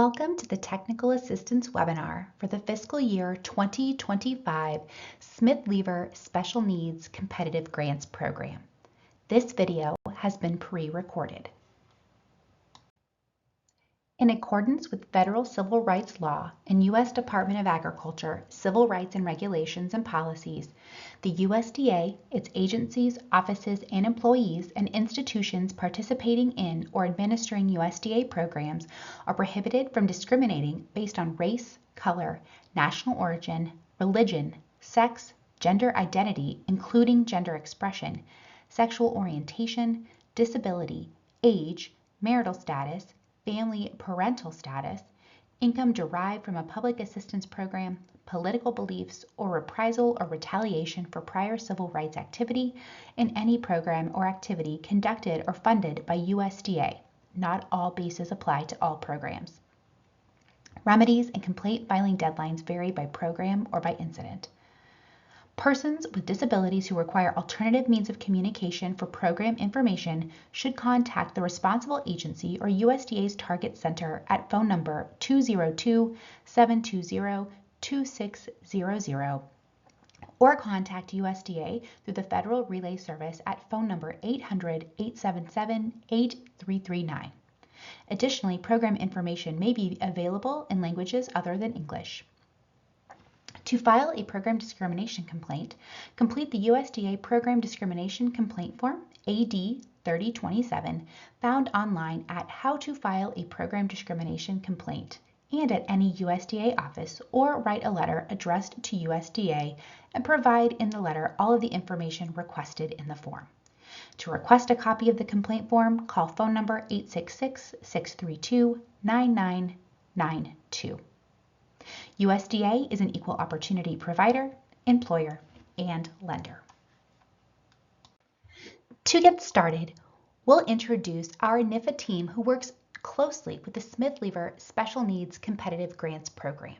Welcome to the Technical Assistance webinar for the fiscal year 2025 Smith-Lever Special Needs Competitive Grants Program. This video has been pre-recorded. In accordance with federal civil rights law and U.S. Department of Agriculture civil rights and regulations and policies, the USDA, its agencies, offices, and employees and institutions participating in or administering USDA programs are prohibited from discriminating based on race, color, national origin, religion, sex, gender identity, including gender expression, sexual orientation, disability, age, marital status, family parental status, income derived from a public assistance program, political beliefs, or reprisal or retaliation for prior civil rights activity in any program or activity conducted or funded by USDA. Not all bases apply to all programs. Remedies and complaint filing deadlines vary by program or by incident. Persons with disabilities who require alternative means of communication for program information should contact the responsible agency or USDA's Target Center at phone number 202-720-2600 or contact USDA through the Federal Relay Service at phone number 800-877-8339. Additionally, program information may be available in languages other than English. To file a program discrimination complaint, complete the USDA Program Discrimination Complaint Form, AD 3027, found online at How to File a Program Discrimination Complaint and at any USDA office, or write a letter addressed to USDA and provide in the letter all of the information requested in the form. To request a copy of the complaint form, call phone number 866-632-9992. USDA is an equal opportunity provider, employer, and lender. To get started, we'll introduce our NIFA team who works closely with the Smith-Lever Special Needs Competitive Grants Program.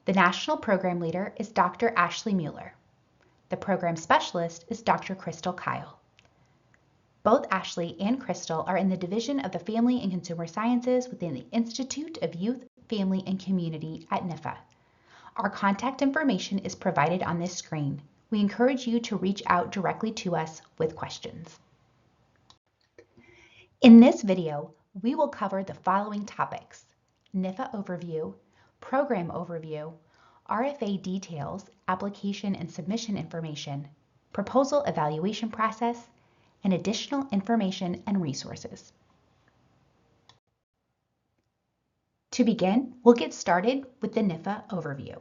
The National Program Leader is Dr. Ashley Mueller. The Program Specialist is Dr. Crystal Kyle. Both Ashley and Crystal are in the Division of the Family and Consumer Sciences within the Institute of Youth, Family, and Community at NIFA. Our contact information is provided on this screen. We encourage you to reach out directly to us with questions. In this video, we will cover the following topics: NIFA overview, program overview, RFA details, application and submission information, proposal evaluation process, and additional information and resources. To begin, we'll get started with the NIFA overview.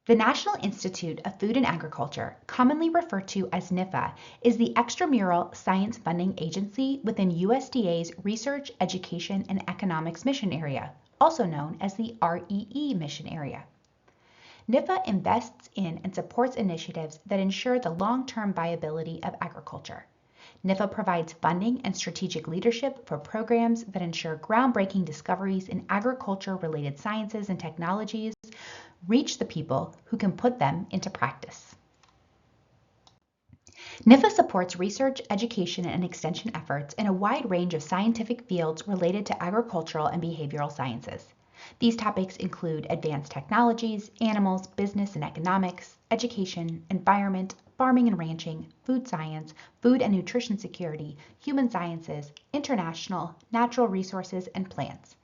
The National Institute of Food and Agriculture, commonly referred to as NIFA, is the extramural science funding agency within USDA's Research, Education, and Economics Mission Area, also known as the REE Mission Area. NIFA invests in and supports initiatives that ensure the long-term viability of agriculture. NIFA provides funding and strategic leadership for programs that ensure groundbreaking discoveries in agriculture-related sciences and technologies reach the people who can put them into practice. NIFA supports research, education, and extension efforts in a wide range of scientific fields related to agricultural and behavioral sciences. These topics include advanced technologies, animals, business and economics, education, environment, farming and ranching, food science, food and nutrition security, human sciences, international, natural resources, and plants.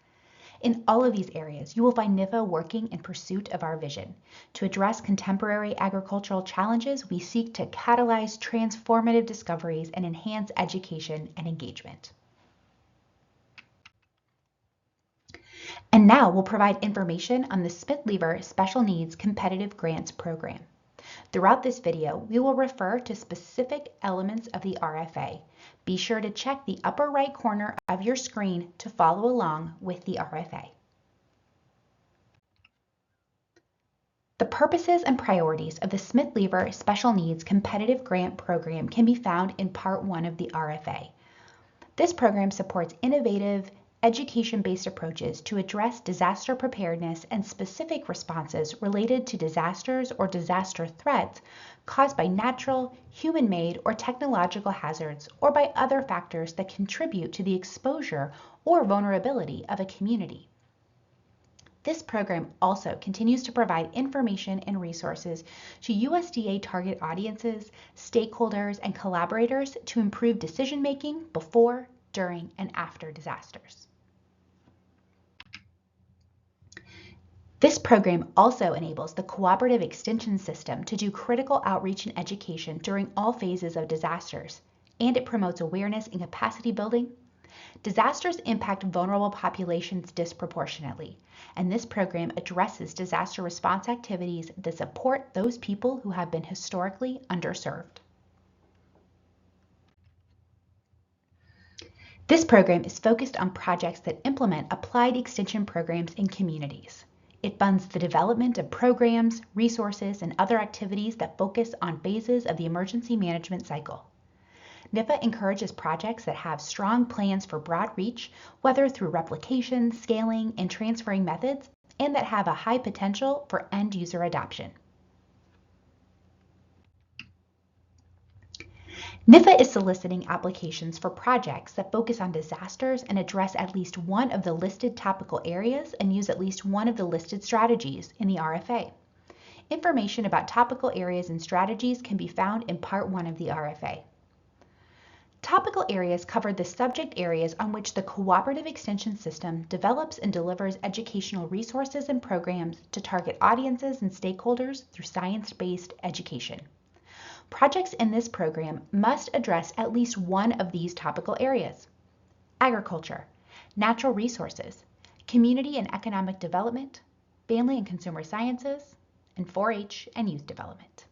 In all of these areas, you will find NIFA working in pursuit of our vision. To address contemporary agricultural challenges, we seek to catalyze transformative discoveries and enhance education and engagement. And now we'll provide information on the Smith-Lever Special Needs Competitive Grants Program. Throughout this video, we will refer to specific elements of the RFA. Be sure to check the upper right corner of your screen to follow along with the RFA. The purposes and priorities of the Smith-Lever Special Needs Competitive Grant Program can be found in Part 1 of the RFA. This program supports innovative, education-based approaches to address disaster preparedness and specific responses related to disasters or disaster threats caused by natural, human-made, or technological hazards, or by other factors that contribute to the exposure or vulnerability of a community. This program also continues to provide information and resources to USDA target audiences, stakeholders, and collaborators to improve decision-making before, during, and after disasters. This program also enables the cooperative extension system to do critical outreach and education during all phases of disasters, and it promotes awareness and capacity building. Disasters impact vulnerable populations disproportionately, and this program addresses disaster response activities that support those people who have been historically underserved. This program is focused on projects that implement applied extension programs in communities. It funds the development of programs, resources, and other activities that focus on phases of the emergency management cycle. NIFA encourages projects that have strong plans for broad reach, whether through replication, scaling, and transferring methods, and that have a high potential for end-user adoption. NIFA is soliciting applications for projects that focus on disasters and address at least one of the listed topical areas and use at least one of the listed strategies in the RFA. Information about topical areas and strategies can be found in Part 1 of the RFA. Topical areas cover the subject areas on which the Cooperative Extension System develops and delivers educational resources and programs to target audiences and stakeholders through science-based education. Projects in this program must address at least one of these topical areas: agriculture, natural resources, community and economic development, family and consumer sciences, and 4-H and youth development.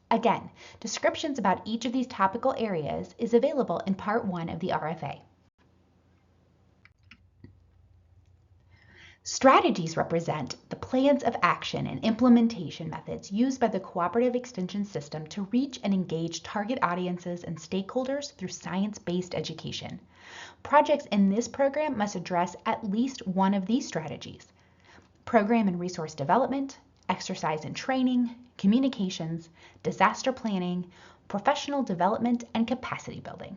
Again, descriptions about each of these topical areas is available in Part 1 of the RFA. Strategies represent the plans of action and implementation methods used by the Cooperative Extension System to reach and engage target audiences and stakeholders through science-based education. Projects in this program must address at least one of these strategies: program and resource development, exercise and training, communications, disaster planning, professional development, and capacity building.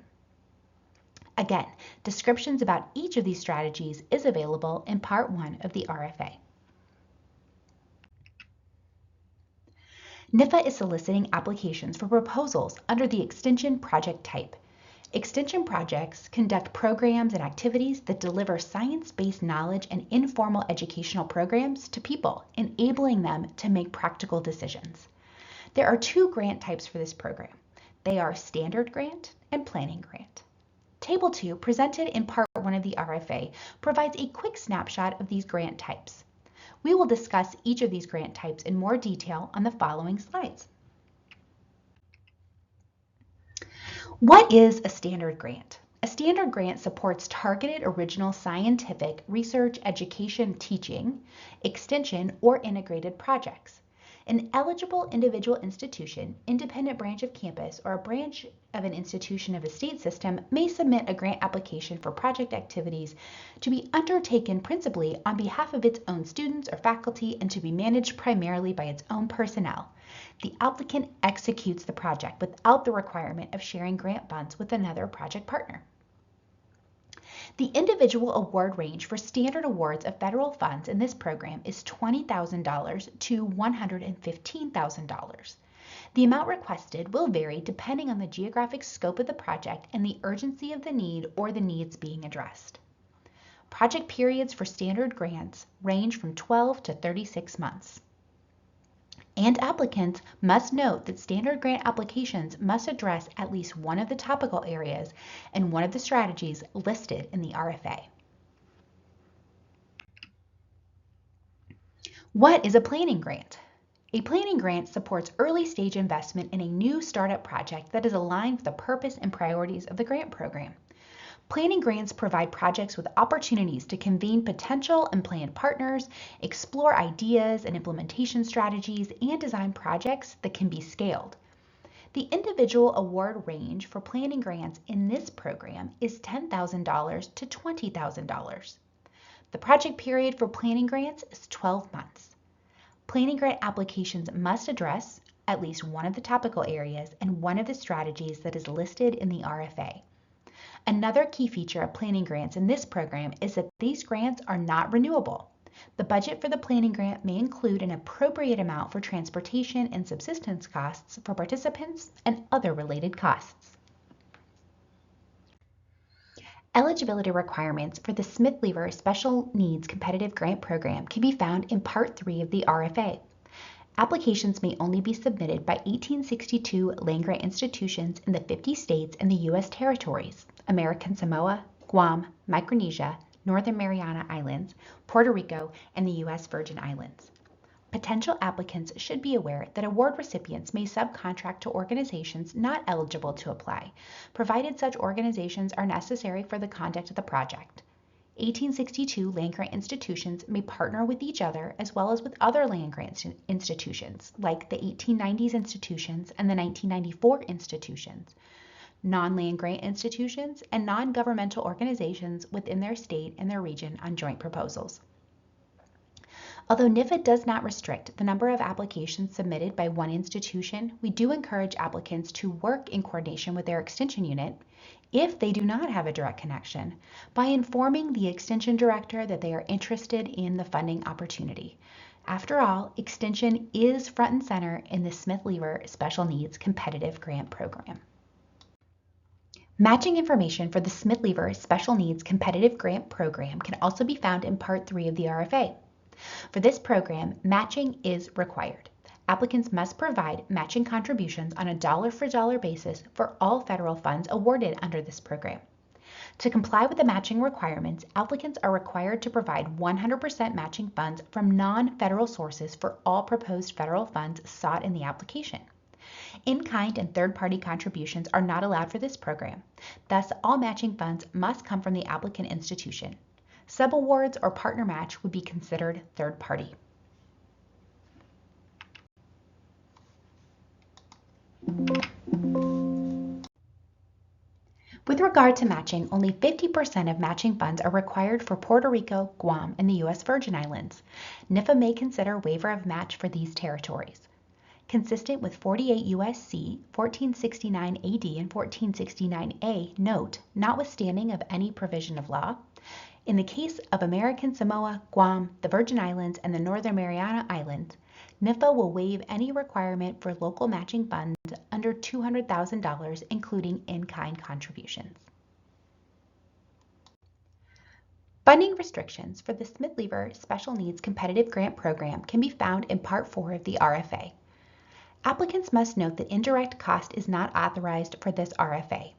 Again, descriptions about each of these strategies is available in Part 1 of the RFA. NIFA is soliciting applications for proposals under the Extension project type. Extension projects conduct programs and activities that deliver science-based knowledge and informal educational programs to people, enabling them to make practical decisions. There are two grant types for this program. They are Standard Grant and Planning Grant. Table 2, presented in Part 1 of the RFA, provides a quick snapshot of these grant types. We will discuss each of these grant types in more detail on the following slides. What is a standard grant? A standard grant supports targeted original scientific research, education, teaching, extension, or integrated projects. An eligible individual institution, independent branch of campus, or a branch of an institution of a state system may submit a grant application for project activities to be undertaken principally on behalf of its own students or faculty and to be managed primarily by its own personnel. The applicant executes the project without the requirement of sharing grant funds with another project partner. The individual award range for standard awards of federal funds in this program is $20,000 to $115,000. The amount requested will vary depending on the geographic scope of the project and the urgency of the need or the needs being addressed. Project periods for standard grants range from 12 to 36 months. And applicants must note that standard grant applications must address at least one of the topical areas and one of the strategies listed in the RFA. What is a planning grant? A planning grant supports early stage investment in a new startup project that is aligned with the purpose and priorities of the grant program. Planning grants provide projects with opportunities to convene potential and planned partners, explore ideas and implementation strategies, and design projects that can be scaled. The individual award range for planning grants in this program is $10,000 to $20,000. The project period for planning grants is 12 months. Planning grant applications must address at least one of the topical areas and one of the strategies that is listed in the RFA. Another key feature of planning grants in this program is that these grants are not renewable. The budget for the planning grant may include an appropriate amount for transportation and subsistence costs for participants and other related costs. Eligibility requirements for the Smith-Lever Special Needs Competitive Grant Program can be found in Part 3 of the RFA. Applications may only be submitted by 1862 land-grant institutions in the 50 states and the U.S. territories, American Samoa, Guam, Micronesia, Northern Mariana Islands, Puerto Rico, and the U.S. Virgin Islands. Potential applicants should be aware that award recipients may subcontract to organizations not eligible to apply, provided such organizations are necessary for the conduct of the project. 1862 land-grant institutions may partner with each other as well as with other land-grant institutions, like the 1890s institutions and the 1994 institutions, non-land-grant institutions, and non-governmental organizations within their state and their region on joint proposals. Although NIFA does not restrict the number of applications submitted by one institution, we do encourage applicants to work in coordination with their extension unit, if they do not have a direct connection, by informing the extension director that they are interested in the funding opportunity. After all, extension is front and center in the Smith-Lever Special Needs Competitive Grant Program. Matching information for the Smith-Lever Special Needs Competitive Grant Program can also be found in Part 3 of the RFA. For this program, matching is required. Applicants must provide matching contributions on a dollar-for-dollar basis for all federal funds awarded under this program. To comply with the matching requirements, applicants are required to provide 100% matching funds from non-federal sources for all proposed federal funds sought in the application. In-kind and third-party contributions are not allowed for this program. Thus, all matching funds must come from the applicant institution. Subawards or partner match would be considered third party. With regard to matching, only 50% of matching funds are required for Puerto Rico, Guam, and the U.S. Virgin Islands. NIFA may consider waiver of match for these territories. Consistent with 48 U.S.C. 1469 AD and 1469A, note, notwithstanding of any provision of law, in the case of American Samoa, Guam, the Virgin Islands, and the Northern Mariana Islands, NIFA will waive any requirement for local matching funds under $200,000, including in-kind contributions. Funding restrictions for the Smith-Lever Special Needs Competitive Grant Program can be found in Part 4 of the RFA. Applicants must note that indirect cost is not authorized for this RFA.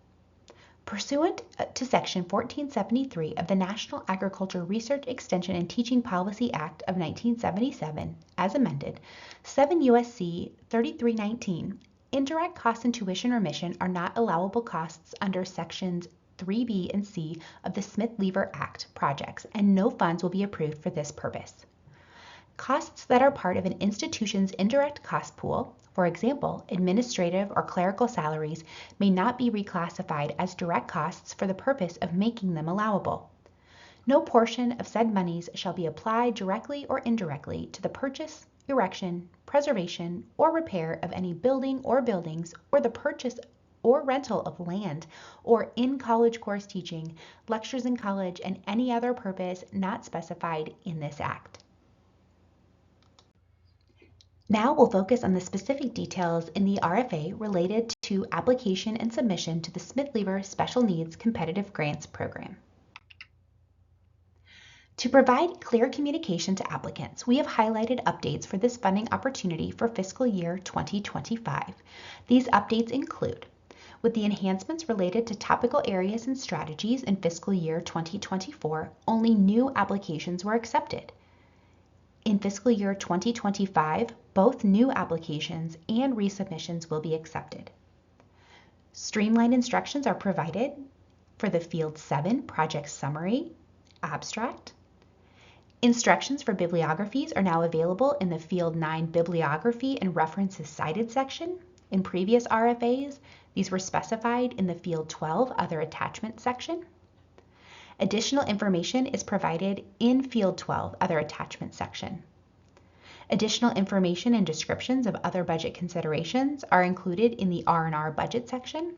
Pursuant to Section 1473 of the National Agriculture Research, Extension, and Teaching Policy Act of 1977, as amended, 7 U.S.C. 3319, indirect costs and tuition remission are not allowable costs under Sections 3B and C of the Smith-Lever Act projects, and no funds will be approved for this purpose. Costs that are part of an institution's indirect cost pool, for example, administrative or clerical salaries, may not be reclassified as direct costs for the purpose of making them allowable. No portion of said monies shall be applied directly or indirectly to the purchase, erection, preservation, or repair of any building or buildings, or the purchase or rental of land, or in-college course teaching, lectures in college, and any other purpose not specified in this Act. Now we'll focus on the specific details in the RFA related to application and submission to the Smith-Lever Special Needs Competitive Grants Program. To provide clear communication to applicants, we have highlighted updates for this funding opportunity for fiscal year 2025. These updates include, with the enhancements related to topical areas and strategies in fiscal year 2024, only new applications were accepted. In fiscal year 2025, both new applications and resubmissions will be accepted. Streamlined instructions are provided for the Field 7 Project Summary, Abstract. Instructions for bibliographies are now available in the Field 9 Bibliography and References Cited section, In previous RFAs, these were specified in the Field 12 Other Attachments section. Additional information is provided in Field 12 Other Attachments section. Additional information and descriptions of other budget considerations are included in the R&R budget section,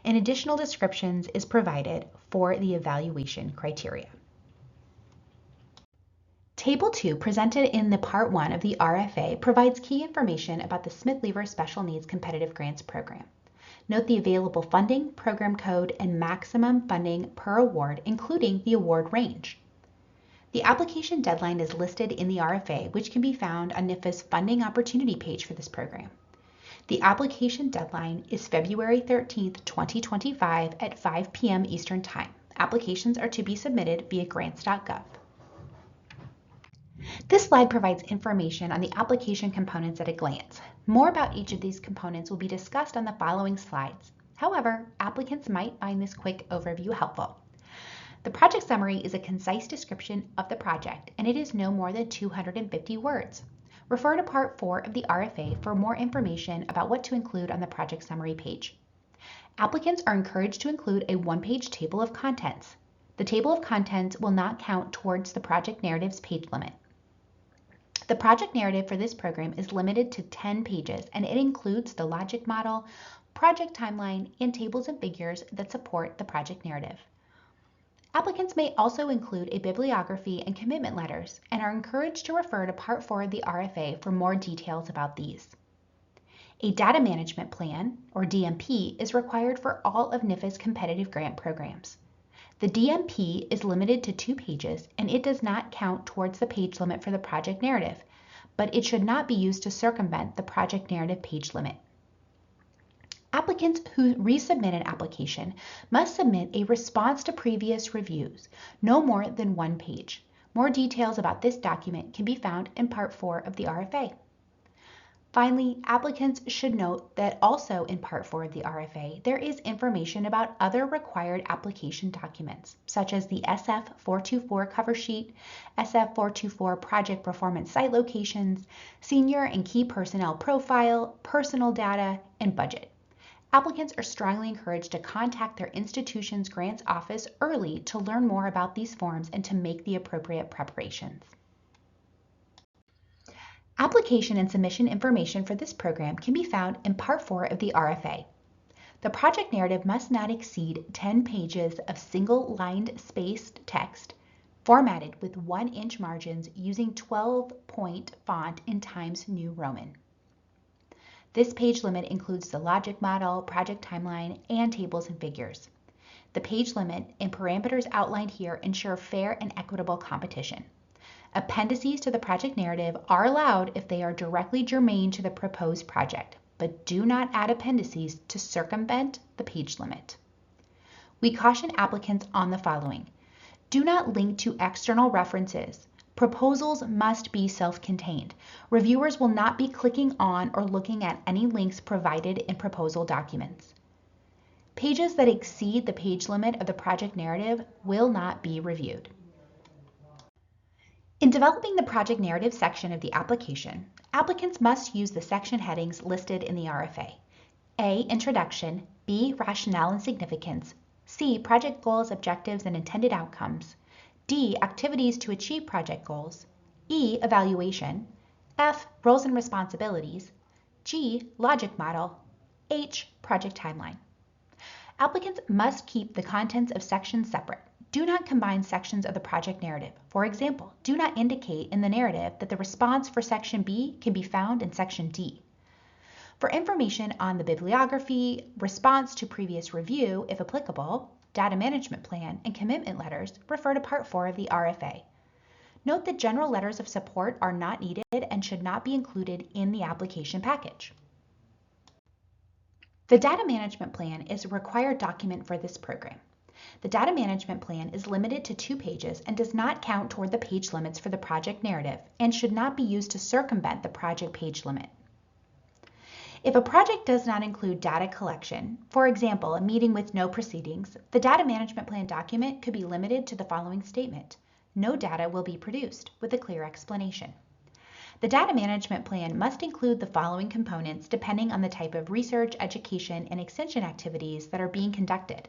and additional descriptions is provided for the evaluation criteria. Table 2, presented in the Part 1 of the RFA, provides key information about the Smith-Lever Special Needs Competitive Grants Program. Note the available funding, program code, and maximum funding per award, including the award range. The application deadline is listed in the RFA, which can be found on NIFA's funding opportunity page for this program. The application deadline is February 13, 2025 at 5 p.m. Eastern Time. Applications are to be submitted via grants.gov. This slide provides information on the application components at a glance. More about each of these components will be discussed on the following slides. However, applicants might find this quick overview helpful. The project summary is a concise description of the project, and it is no more than 250 words. Refer to Part 4 of the RFA for more information about what to include on the project summary page. Applicants are encouraged to include a one-page table of contents. The table of contents will not count towards the project narrative's page limit. The project narrative for this program is limited to 10 pages, and it includes the logic model, project timeline, and tables and figures that support the project narrative. Applicants may also include a bibliography and commitment letters and are encouraged to refer to Part 4 of the RFA for more details about these. A data management plan, or DMP, is required for all of NIFA's competitive grant programs. The DMP is limited to 2 pages, and it does not count towards the page limit for the project narrative, but it should not be used to circumvent the project narrative page limit. Applicants who resubmit an application must submit a response to previous reviews, no more than 1 page. More details about this document can be found in Part 4 of the RFA. Finally, applicants should note that also in Part 4 of the RFA, there is information about other required application documents, such as the SF424 cover sheet, SF424 project performance site locations, senior and key personnel profile, personal data, and budget. Applicants are strongly encouraged to contact their institution's grants office early to learn more about these forms and to make the appropriate preparations. Application and submission information for this program can be found in Part 4 of the RFA. The project narrative must not exceed 10 pages of single-lined spaced text formatted with 1-inch margins using 12-point font in Times New Roman. This page limit includes the logic model, project timeline, and tables and figures. The page limit and parameters outlined here ensure fair and equitable competition. Appendices to the project narrative are allowed if they are directly germane to the proposed project, but do not add appendices to circumvent the page limit. We caution applicants on the following. Do not link to external references. Proposals must be self-contained. Reviewers will not be clicking on or looking at any links provided in proposal documents. Pages that exceed the page limit of the project narrative will not be reviewed. In developing the project narrative section of the application, applicants must use the section headings listed in the RFA. A. Introduction, B. Rationale and significance, C. Project goals, objectives, and intended outcomes, D. Activities to achieve project goals, E. Evaluation, F. Roles and responsibilities, G. Logic model, H. Project timeline. Applicants must keep the contents of sections separate. Do not combine sections of the project narrative. For example, do not indicate in the narrative that the response for Section B can be found in Section D. For information on the bibliography, response to previous review, if applicable, data management plan, and commitment letters, refer to Part 4 of the RFA. Note that general letters of support are not needed and should not be included in the application package. The data management plan is a required document for this program. The data management plan is limited to 2 pages and does not count toward the page limits for the project narrative and should not be used to circumvent the project page limit. If a project does not include data collection, for example, a meeting with no proceedings, the data management plan document could be limited to the following statement: no data will be produced, with a clear explanation. The data management plan must include the following components depending on the type of research, education, and extension activities that are being conducted: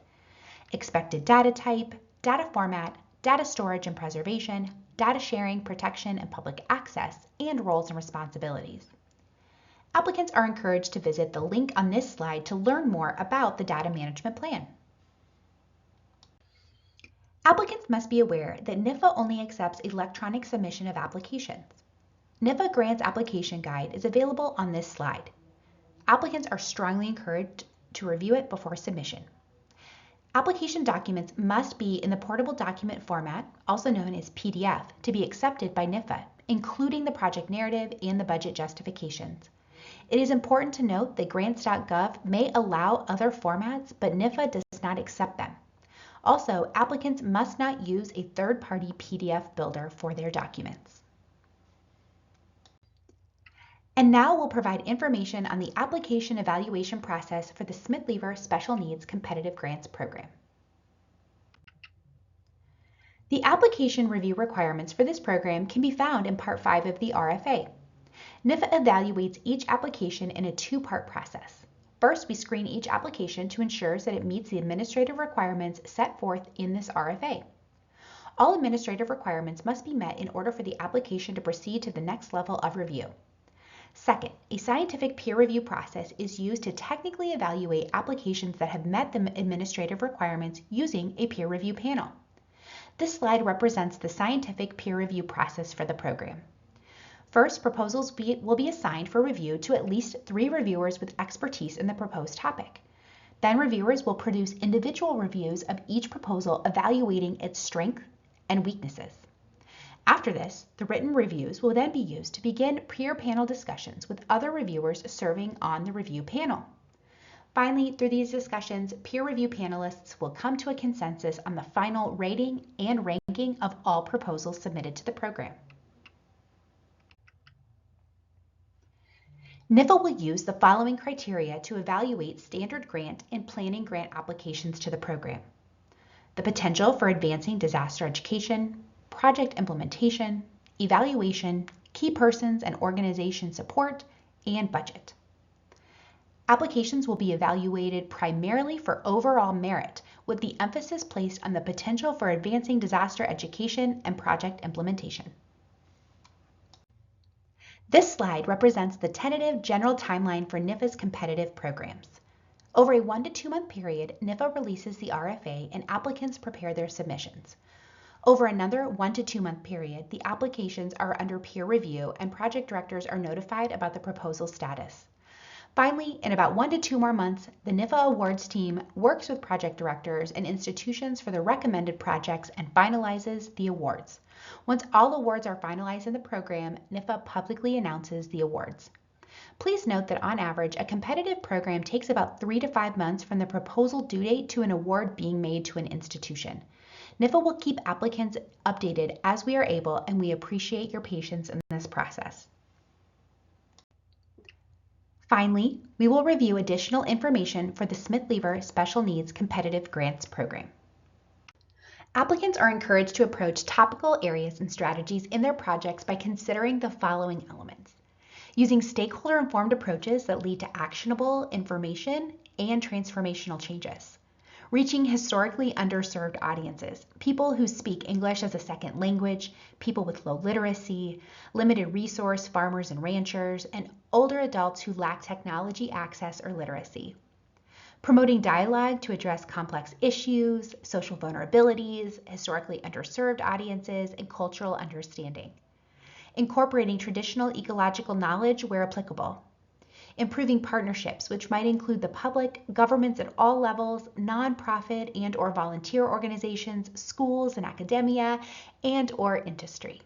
expected data type, data format, data storage and preservation, data sharing, protection, and public access, and roles and responsibilities. Applicants are encouraged to visit the link on this slide to learn more about the data management plan. Applicants must be aware that NIFA only accepts electronic submission of applications. NIFA Grants Application Guide is available on this slide. Applicants are strongly encouraged to review it before submission. Application documents must be in the portable document format, also known as PDF, to be accepted by NIFA, including the project narrative and the budget justifications. It is important to note that grants.gov may allow other formats, but NIFA does not accept them. Also, applicants must not use a third-party PDF builder for their documents. And now we'll provide information on the application evaluation process for the Smith-Lever Special Needs Competitive Grants Program. The application review requirements for this program can be found in Part 5 of the RFA. NIFA evaluates each application in a two-part process. First, we screen each application to ensure that it meets the administrative requirements set forth in this RFA. All administrative requirements must be met in order for the application to proceed to the next level of review. Second, a scientific peer review process is used to technically evaluate applications that have met the administrative requirements using a peer review panel. This slide represents the scientific peer review process for the program. First, proposals will be assigned for review to at least 3 reviewers with expertise in the proposed topic. Then reviewers will produce individual reviews of each proposal evaluating its strengths and weaknesses. After this, the written reviews will then be used to begin peer panel discussions with other reviewers serving on the review panel. Finally, through these discussions, peer review panelists will come to a consensus on the final rating and ranking of all proposals submitted to the program. NIFA will use the following criteria to evaluate standard grant and planning grant applications to the program: the potential for advancing disaster education, project implementation, evaluation, key persons and organization support, and budget. Applications will be evaluated primarily for overall merit, with the emphasis placed on the potential for advancing disaster education and project implementation. This slide represents the tentative general timeline for NIFA's competitive programs. Over a 1 to 2 month period, NIFA releases the RFA and applicants prepare their submissions. Over another 1 to 2 month period, the applications are under peer review and project directors are notified about the proposal status. Finally, in about 1 to 2 more months, the NIFA awards team works with project directors and institutions for the recommended projects and finalizes the awards. Once all awards are finalized in the program, NIFA publicly announces the awards. Please note that on average, a competitive program takes about 3 to 5 months from the proposal due date to an award being made to an institution. NIFA will keep applicants updated as we are able, and we appreciate your patience in this process. Finally, we will review additional information for the Smith-Lever Special Needs Competitive Grants Program. Applicants are encouraged to approach topical areas and strategies in their projects by considering the following elements: using stakeholder-informed approaches that lead to actionable information and transformational changes; reaching historically underserved audiences, people who speak English as a second language, people with low literacy, limited resource farmers and ranchers, and older adults who lack technology access or literacy; promoting dialogue to address complex issues, social vulnerabilities, historically underserved audiences, and cultural understanding; incorporating traditional ecological knowledge where applicable; improving partnerships, which might include the public, governments at all levels, nonprofit and/or volunteer organizations, schools and academia, and/or industry;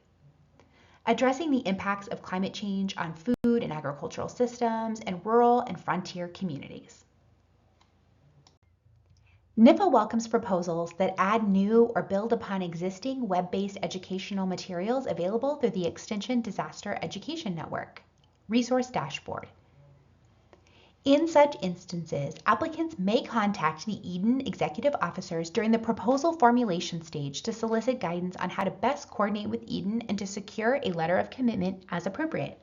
addressing the impacts of climate change on food and agricultural systems and rural and frontier communities. NIFA welcomes proposals that add new or build upon existing web-based educational materials available through the Extension Disaster Education Network Resource Dashboard. In such instances, applicants may contact the Eden executive officers during the proposal formulation stage to solicit guidance on how to best coordinate with Eden and to secure a letter of commitment as appropriate.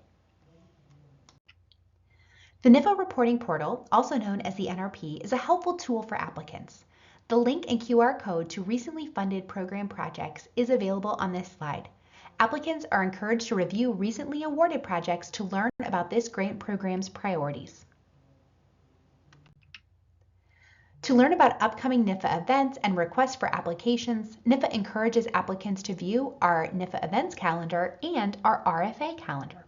The NIFA reporting portal, also known as the NRP, is a helpful tool for applicants. The link and QR code to recently funded program projects is available on this slide. Applicants are encouraged to review recently awarded projects to learn about this grant program's priorities. To learn about upcoming NIFA events and requests for applications, NIFA encourages applicants to view our NIFA events calendar and our RFA calendar.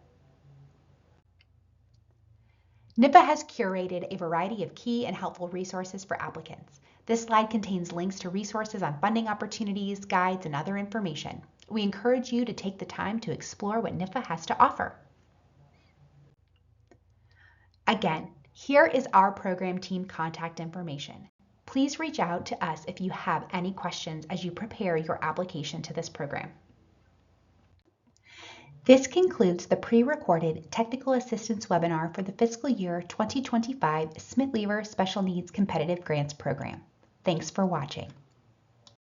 NIFA has curated a variety of key and helpful resources for applicants. This slide contains links to resources on funding opportunities, guides, and other information. We encourage you to take the time to explore what NIFA has to offer. Again, here is our program team contact information. Please reach out to us if you have any questions as you prepare your application to this program. This concludes the pre-recorded Technical Assistance webinar for the fiscal year 2025 Smith-Lever Special Needs Competitive Grants Program. Thanks for watching.